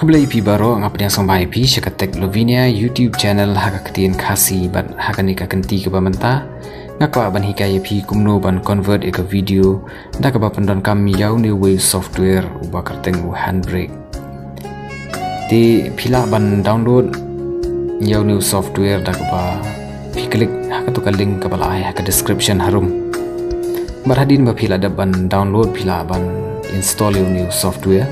Kembali pi baro ngap yang sombai pi syakatek Lovinia YouTube channel haka ketien khasi ban haka nika kenti ke bamenta ngakwa ban hikaya pi kumno ban convert ke video da ke pendon kami yau ni way software uba kerteng handbrake di pila ban download yau ni software da ke ba pi klik haka tu link ke bala haka description harum barhadin ba pila da ban download pila ban install yau ni software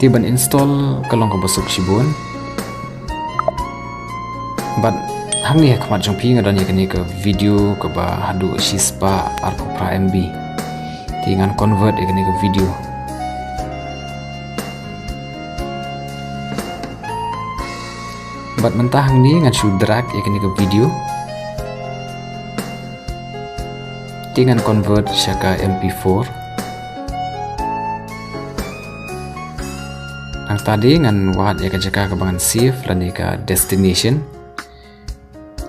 tiban install kalong ko basuk sibun but hamni hak mat jong pi ngadan yakni ke video ke ba hadu shispa arko pra mb tingan convert yakni ke video but mentah ni ngan shu drag yakni ke video tingan convert syaka mp4 ang tadi ngan wahat ya jaka kebangan save lan ka destination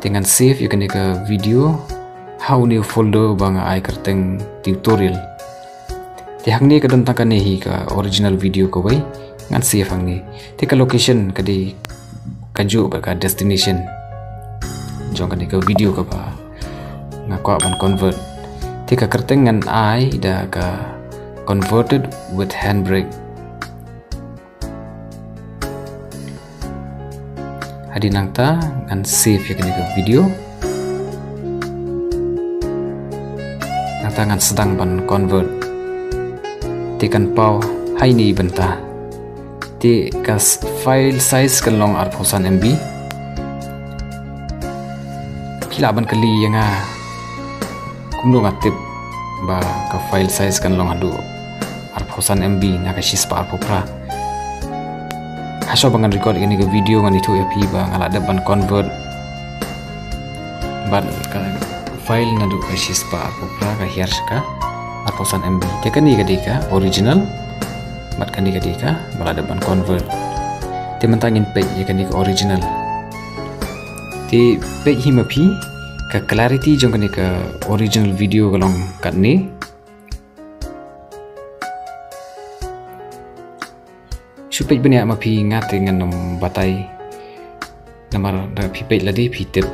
dengan save ya ke video how new folder bang ai kerteng tutorial ti hang ni kadon tangkan ni ka original video ko wai ngan save hang ni ti ka location ka di kaju ba ka destination jong ka ni ka video ka ba ngakwa ban convert ti ka kerteng ngan ai da ka converted with handbrake hadi nangta ngan save ya ke video nangta ngan sedang ban convert tekan pau hai ni benta ti kas file size kan long arphosan mb pila ban kali yang kumno ngatip ba ka file size kan long adu arphosan mb na ka shispa arpopra haso bangan record ini ke video ngan itu api bang ala ban convert ban file nadu ka shispa popra ka hiar ska atosan mb tekan ni kadika original bat kan ni kadika bala ban convert te mentangin page ya kan ni original te page himapi ka clarity jong kan ka original video kalong kat ni supaya banyak mapi ngat dengan nom batai namar da pi page ladi pi tip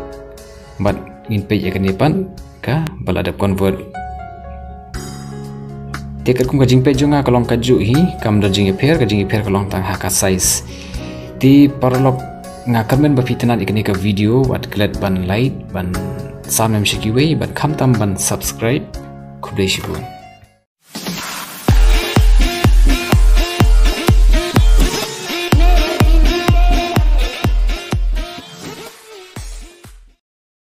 bat ngin page akan depan ka balada convert tekat kum kajing page nga kalong kaju hi kam dajing repair kalong tang haka size di parlok nga kamen ba fitnat ikani ka video wat klet ban like ban samem shikiwe bat kam tam ban subscribe kublai shibun